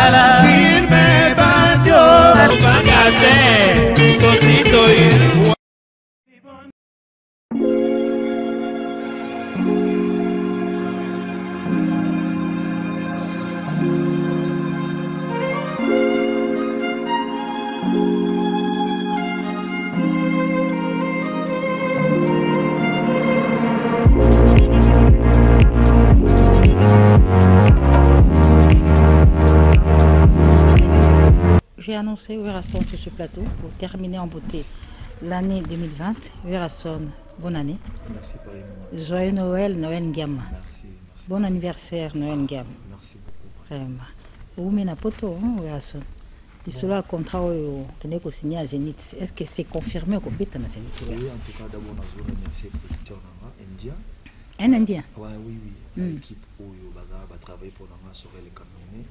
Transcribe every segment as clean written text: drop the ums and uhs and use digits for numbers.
Sala firme bandio Pagate Tosito y J'ai annoncé Werason sur ce plateau pour terminer en beauté l'année 2020. Werason, bonne année. Merci pareillement. Joyeux Noël, Noël Ngam. Merci. Bon anniversaire, Noël Ngam. Merci beaucoup. Vraiment. Vous mettez un poteau, Werason. Et cela, contrat au signé à Zénith. Est-ce que c'est confirmé qu'on peut être à Zénith? Oui, en tout cas, d'abord, on a remercié le producteur indien. Un Indien? Oui. L'équipe où va travailler pour nous sur les Camerounais.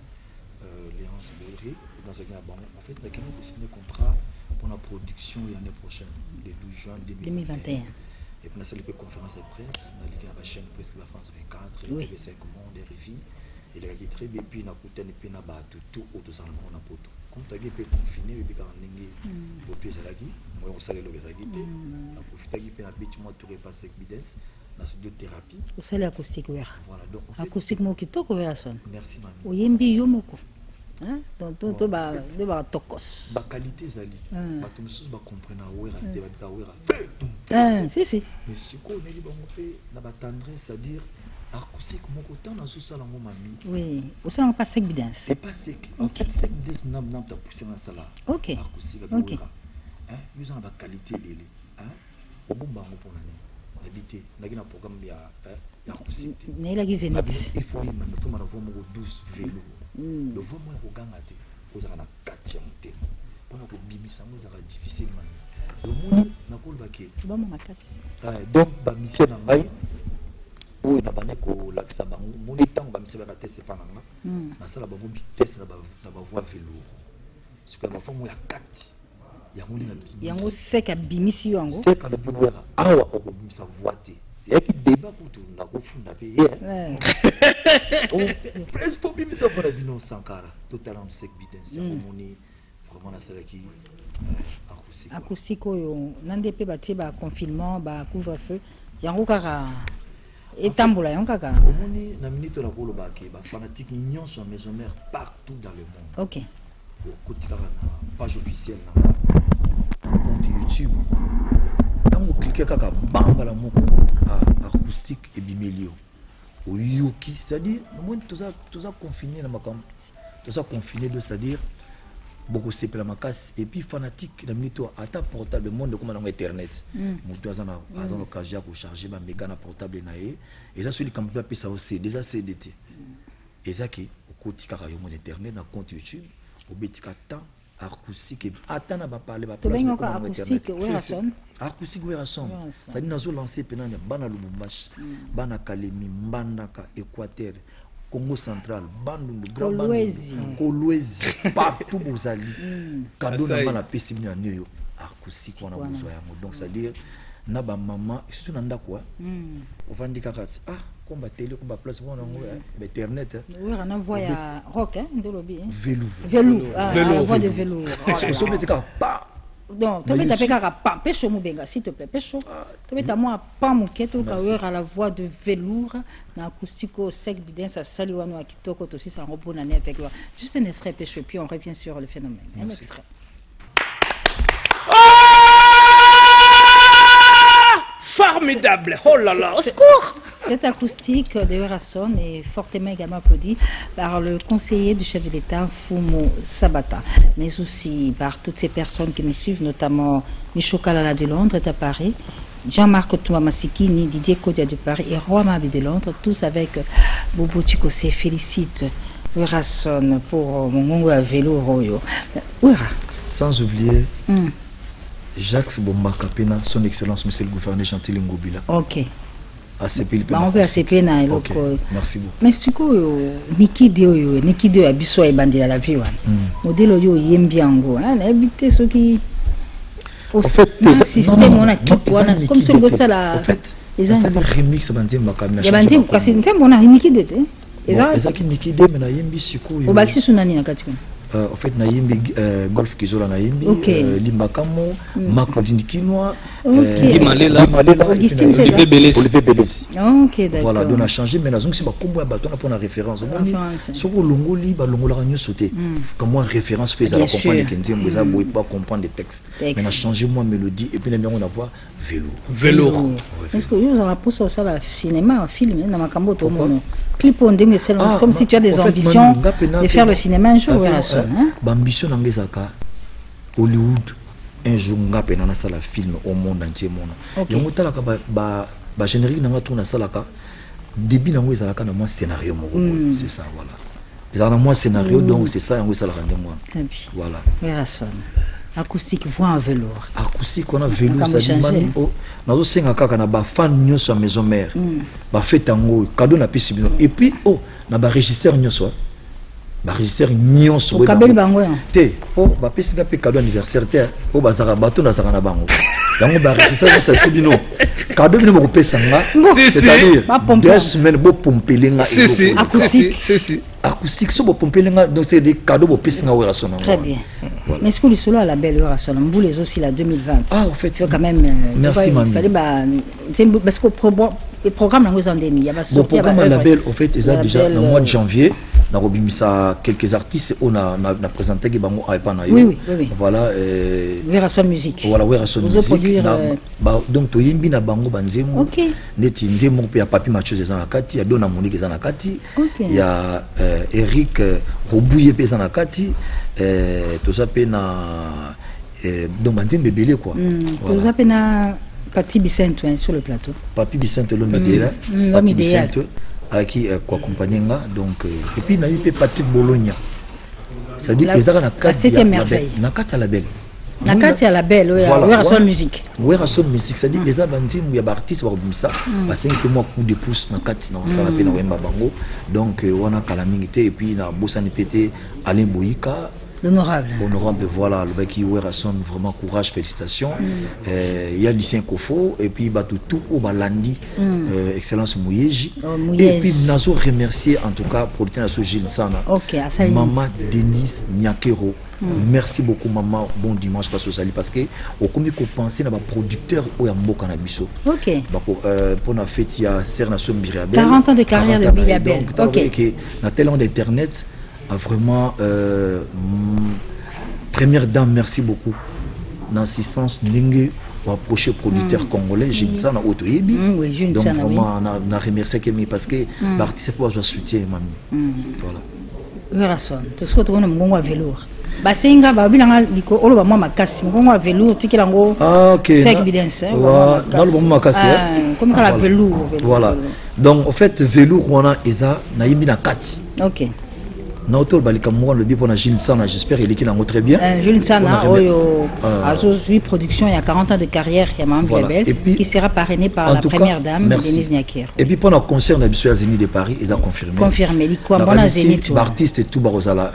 Léance Baudry, dans ce cas, en fait, on a signé un contrat pour la production l'année prochaine, le 12 juin 2021. Et puis, on a fait une conférence de presse, on a lié à la chaîne Presse de la France 24, oui. TV5 Monde, RFI, et il a été très bien, puis on a coûté un peu tout autour de la poto. Comme tu as été confiné, et puis quand on a été au pied de la guide, moi, on savait le résaguité, on a profité de la bête, moi, tout repassé avec Bidens. Dans ces deux thérapies. Vous savez l'acoustique, oui. Voilà, donc en fait, acoustique, moi, qui toque, Werason. merci, mamie. Vous avez un yomoko. Donc, tout va tokos. La qualité, Zali. Parce que nous comprenons où si, si. mais ce qu'on est libre, on fait la tendresse, c'est-à-dire, acoustique, mon côté, on a sous ça, mamie. Oui, vous savez, on pas sec bidens. C'est pas sec. En fait, sec bidens, nous avons poussé dans ça là. Ok. Acoustique, ok. Nous avons la qualité de l'île. Au bon banc pour l'année. Habité, on a un programme de l'acoustique. Il faut avoir 12 vélos. Le vol, moi, au gang, vous avez 4 thèmes. Pendant que Bibi Sango, ça va difficile. Le monde, n'a pas le baquet. Donc, la mission n'a pas où il a banné que l'accès à mon état, on va me servir à tester par là. Mais ça, la bonne vitesse, la voie vélo. Ce que la femme, il y a 4. Il y a un sec à Bimissi. Sec à Bimissi. Ah, on va me savoir. Il y a qui débat pour tout le monde. Presque pour Bimissi, on va dire Sankara. Totalement sec, bidens. Vraiment, la salle qui acoustique. Acoustique, n'andépé bâti confinement, couvre-feu. Il y a un cas. Et tamboula, il y a un cas. On a minute la rôle baquet, fanatique nions sur maison mère partout dans le monde. Ok. Au côté de la page officielle, compte YouTube. Quand vous cliquez sur la moko acoustique et bimelio, au yuki, c'est-à-dire, nous sommes confinés dans ma camp, nous sommes confinés de, c'est-à-dire, beaucoup c'est la macasse et puis fanatique, la minute à ta portable, le monde comme dans Internet. Nous avons l'occasion de charger ma méga portable et ça celui qui m'a fait ça aussi, déjà CDT. Et ça qui au côté de Internet, dans compte YouTube. Au bétika temps acoustique attends na ba parler ba place acoustique Werason acoustique Werason ça dit nazo lancer penana bana Lubumbashi bana Kalemi Mbandaka Équateur Congo central Bandundu Grand Kolwezi partout bozali cadeau na bana pesi bino yo acoustique on a besoin donc ça dire na ba maman sur nanda quoi ovandika kati combat télé combat place pour internet oui on envoie rock ndolobi vélo la voix de vélo so metika pa donc tu peux taper kaka pa pecho mubenga s'il te plaît pecho tu peux ta moi pa muketo ka à la voix de velours na acoustico sec bidin ça saliwano akitoko aussi ça rebonne année avec juste un extrait pecho puis on revient sur le phénomène un extrait. Formidable, oh là là, au secours! Cette acoustique de Werason est fortement également applaudie par le conseiller du chef de l'État, Fumo Sabata, mais aussi par toutes ces personnes qui nous suivent, notamment Michou Kalala de Londres est à Paris, Jean-Marc Touma-Massikini, Didier Kodia de Paris et Roi Mabi de Londres, tous avec Bobo Chikose félicitent Werason pour mon vélo Royo. Sans oublier Jacques Bombakapena, son excellence, monsieur le gouverneur Gentil Ngobila. Ok. ACP, on peut ACP na ok, merci beaucoup. Mais c'est quoi Niki de Abisso et Bandi la vie. Modèle yo yembiango. On a habité ceux qui. En fait, système on a comme ce que ça là. En fait, ça des remix Bandi Makamina. Bandi kasi on a Niki de. eza ki ndiki deme na yembi sikoyo obakisi sunani na kati en fait na yembi golf kizola na yembi limbakamo Maclaudine Kinwa Malela Augustine Olivier Belesi OK d'accord voilà donc on a changé mais nazongi ba kombo ya bato na pona référence soko longoli ba longola kanyo sauter comme moi référence fait ça comprendre que nzembo za boy pas comprendre les textes mais on a changé moi mélodie et puis on a voix velours est-ce que vous en la pousse au sala cinéma film na makambo to mono clip on dingue c'est comme si tu as des ambitions de faire le cinéma un jour ambition ngezaka Hollywood un jour ngape na sala film au monde entier mona yango talaka ba générique na tourna salaka début na ngezaka na moi scénario moko c'est ça voilà ils ont moi scénario donc c'est ça yango salaka ndemo voilà acoustique voix en velours acoustique on a velours ça dit mani nazo senga kaka na ba fan nyonso à maison mère ba fait tango cadeau na pisi bino et puis na ba régisseur nyonso ba régisseur nyonso kabeli bango te ba pisi ka pe cadeau anniversaire te bazaka bato na zaka na bango yango ba régisseur nyonso bino cadeau bino ko pesa nga c'est-à-dire 2 semaines bo pompelenga acoustique so bo pompelenga donc c'est des cadeaux bo pesa nga wera sona très bien mais est-ce que le solo à la belle wera sona mbou les aussi la 2020 en fait tu quand même merci mamie fallait parce que le programme nango zandeni ya ba sortir la belle au fait ça déjà le mois de janvier na robimisa quelques artistes on a présenté que bango a pas na yo voilà Werason musique voilà Werason musique donc to yimbi na bango banzemo neti nzemo pe ya papi macho za na kati ya dona monique za na kati ya Eric Robuye pe za na kati to ça pe na donc banzembe belé quoi to ça pe na Papi Bicento sur le plateau Papi Bicento l'homme idéal Papi Bicento qui accompagné donc et puis na eu Patrick Bologna ça dit que ça na kati na kati à la belle na kati à la belle Werason musique ça dit les abandim ya artiste wa bimisa ba 5 mois coup de pouce na kati na ça pe na wemba bango donc wana calamité et puis na bosani pété Alain Boyika honorable voilà le mec qui Werason vraiment courage félicitations il y a Lucien Kofo et puis tout au balandi excellence Mouyeji et puis nazo remercier en tout cas producteur nazo Gilles Sana maman Denise Nyakero merci beaucoup maman bon dimanche parce que au comme qu'on pensait na ba producteur au ya mboka na biso pour na fête ya Serre Nation Birabel 40 ans de carrière de Birabel na tel an d'internet vraiment première dame merci beaucoup l'assistance Ningue ou approcher producteur congolais j'ai dit ça na auto yebi donc vraiment on a remercié parce que l'artiste faut jouer soutien mamie voilà Werason tout ce que on mongo velours basenga babilanga liko oloba mwa makasi mongo velours tikilango sec bidence dans le moment makasi comme la velours voilà donc en fait velours on a eza na yimbi na kati Nautol balika moi le bien pour Gilles Sana j'espère il est qu'il en très bien Gilles Sana Azozui production il y a 40 ans de carrière il y a Maman Birabel qui sera parrainé par la première dame Denise Nyakero et puis pendant le concert de la Zénith de Paris ils ont confirmé il quoi bon Zénith artiste et tout barozala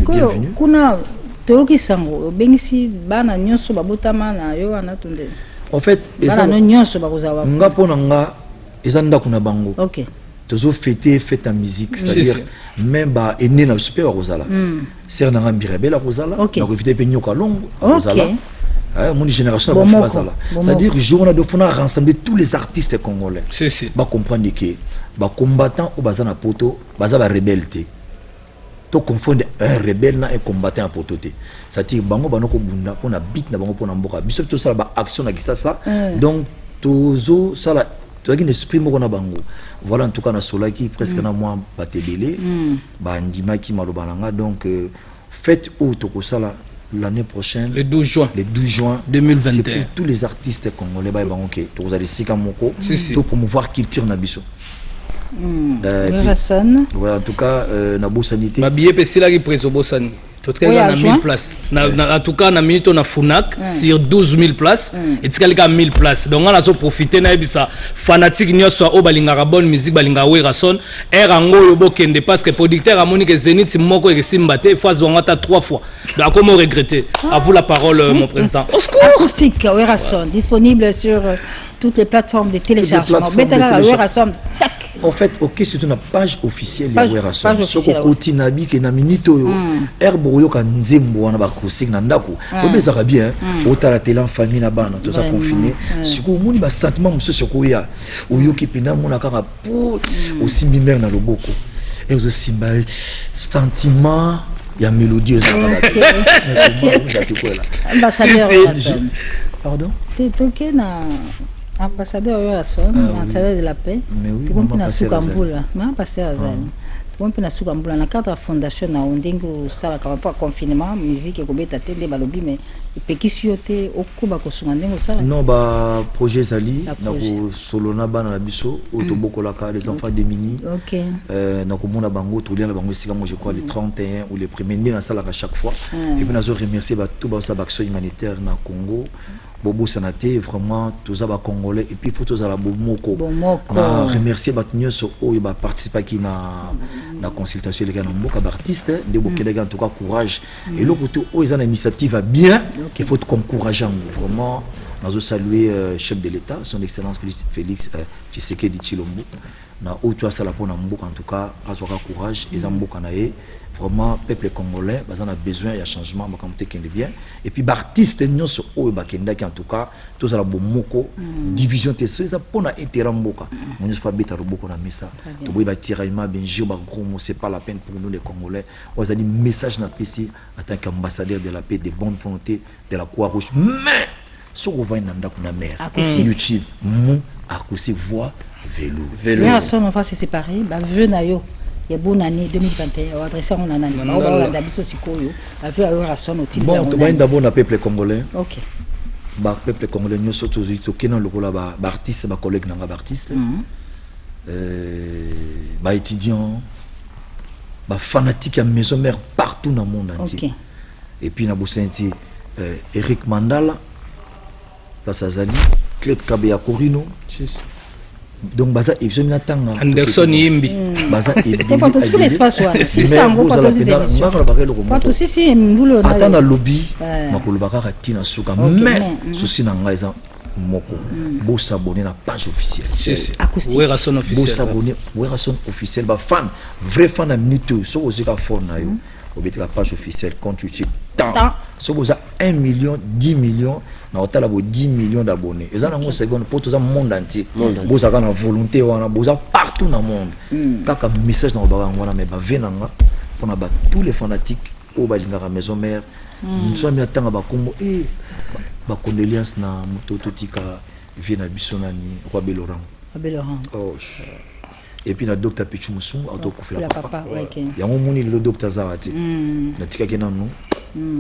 bienvenue kuna toki sango bengisi bana nyonso babotama na yo anatonde en fait bana nyonso bakozawa ngapona nga ezanda kuna bango toujours fêter fête en musique c'est-à-dire même ba ene na super rosala ser na Birabel rosala na éviter pe nyoka longo rosala mon génération ba rosala c'est-à-dire jour de fona rassembler tous les artistes congolais ba comprendre que ba combattant ou bazana poto baza ba rebelle to confondre un rebelle na un combattant à poto te c'est-à-dire bango banoko bunda pona beat na bango pona mboka biso to sala ba action na kisasa donc tozo sala tu as esprit moko na bango voilà en tout cas na solaki presque na moi batebele ba ndima ki malobananga donc faites autre que ça l'année prochaine le 12 juin 2021 c'est pour tous les artistes congolais ba bango ke to za sika moko to promouvoir culture na biso ouais en tout cas na bosanité ba billet pesila ki preso bosani tout cas na 1000 places en tout cas na minute na Funak sur 12000 places et tikali ka 1000 places donc on a so profiter na ebisa fanatique nyoso o balinga bonne musique balinga Werason erango yo bokende parce que producteur a monique Zénith moko e simbate fois zonga 3 fois donc comment regretter à vous la parole mon président acoustique Werason disponible sur toutes les plateformes de téléchargement Betaka Werason tac En fait, ok, c'est une page officielle de Werason. Ce que côté nabi qui na minito yo, herboyo kan nzembo na ba crossing na ndako. Ko bezaka bien, ota la télé en famille na bana, tout ça confiné. Siko moni ba sentiment monsieur soko ya, oyo ki pena mona kaka pour aussi mimère na loboko. Et aussi ba sentiment ya mélodie ça va. Ambassadeur Werason. Pardon? T'es toqué na ambassadeur Werason, ambassadeur de la paix. Mais oui, tu comprends na Soukambula, ma pasteur Azali. Tu comprends na Soukambula na cadre fondation na ondingo sala par rapport confinement, musique et kobeta tende balobi mais epekisi yote okuba kosunga ndingo sala. Non ba projet Zali na ko solona bana na biso otobokolaka les enfants démunis. OK. Na ko mona bango to lien na bango sika moi je crois le 31 ou le premier na sala à chaque fois. Et puis na zo remercier ba tout ba sa action humanitaire na Congo. Bobo Sanate, vraiment, tous les Congolais, et puis il faut tous les Bomoko. Remercier Batnios qui va participer à la consultation des artistes, des gens en tout cas courage. Et l'autre côté, ils ont une initiative bien, qu'il faut encourager vraiment. Nous saluer le chef de l'État, son Excellence Félix Tshisekedi Tshilombo. Na autre ça la pour en tout cas, avoir courage, ils ont beaucoup vraiment peuple congolais, ils ont besoin il y a changement, mais comme tu es bien. Et puis artistes nous sont au Bakenda qui en tout cas, tous à la bomoko division tes ça pour na interamboka. On nous fait bêta roboko na messa. Tu vois ba tiraillement benjio ba gros mot c'est pas la peine pour nous les Congolais. On a dit message na PC en tant qu'ambassadeur de la paix, de bonne volonté, de la Croix-Rouge. Mais ce qu'on voit dans la mer, YouTube, mon acoustique voix vélo. Werason on va se séparer, ba vœu na yo. Il y a bonne année 2021, on va adresser mon année. On va d'abord sikoyo, ba vœu à Werason au titre. Bon, tu vois d'abord na peuple congolais. OK. Ba peuple congolais nous surtout qui dans le rôle ba artiste, ba collègue na ba artiste. Ba étudiant, ba fanatique à maison mère partout dans le monde entier. Et puis na bosenti Eric Mandala, place Azali, Clé Kabeya Corino. Donc baza ebizomina tanga Anderson Yimbi baza ebili pas tout l'espace ouais c'est ça on va pas tout si mbulo na atana lobby makolo bakaka tina suka mais souci na ngaiza moko bo s'abonner na page officielle acoustique Werason officiel bo s'abonner Werason officiel ba fan vrai fan na minute so ozika phone na yo obeti la page officielle compte YouTube so boza 1 million 10 millions na otala bo 10 millions d'abonnés et ça na seconde pour tout ça monde entier boza kana volonté wana boza partout dans le monde kaka message na ba ngwana mais ba venanga pour na ba tous les fanatiques au balingara maison mère nous sommes attendre ba kombo et ba condoléances na mutoto tika vient na bisonani roi Beloran oh et puis na docteur Pichumusu auto kufela papa ya moni le docteur Zawati na tika kena nous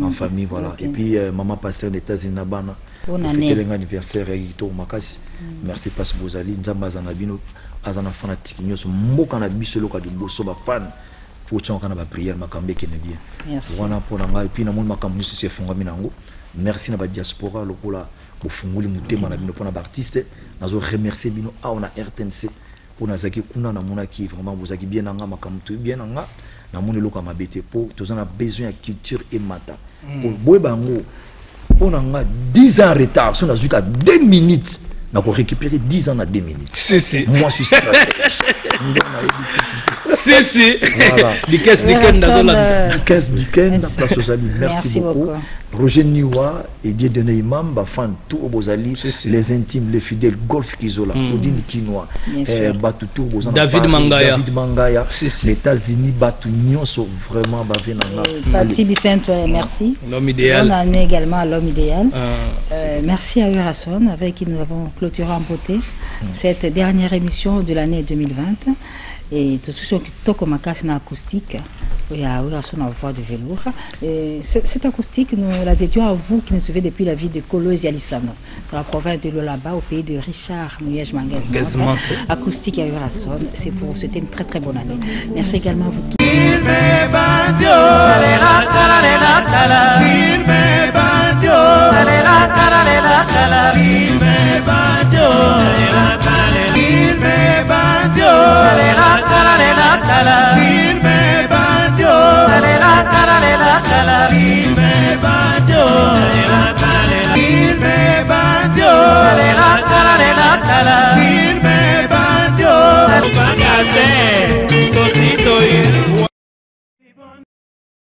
en famille voilà et puis maman pasteur des États-Unis na bana pour l'anniversaire to makasi merci parce que vous allez nzamba za na bino azana fanatique nyoso mboka na biso loka de boso ba fan faut tchanga na ba prière makambe kene bien voilà pour na ngai puis na mon makambo nyusi se funga minango merci na ba diaspora lokola bo funguli mutema na bino pour na ba artiste nazo remercier bino a on a RTNC pour na zaki kuna na mona qui vraiment vous zaki bien nga makambo tu bien nga na moni loka mabete pour tous on a besoin de culture et mata pour boy bango on a 10 ans en retard si on a jusqu'à 2 minutes on a récupérer 10 ans à 2 minutes si moi je suis stratège si voilà du caisse du Ken la place aux amis merci beaucoup Roger Niwa et Dieu de Imam ba fan tout au Bozali les intimes les fidèles Golf Kizola Odine Kinoa batu tout Bozana David Mangaya les États-Unis batu nyonso vraiment ba venanga Pati Bicento merci l'homme idéal on a également à l'homme idéal merci à Werason avec qui nous avons clôturé en beauté cette dernière émission de l'année 2020 et tout ce qui toque au macasse acoustique il y a Werason en voix de velours et cette acoustique nous la dédions à vous qui nous suivez depuis la ville de Kolo et Alisano dans la province de Lolaba au pays de Richard Mouyej Manguez acoustique à Werason c'est pour vous souhaiter une très très bonne année merci également à vous tous Il me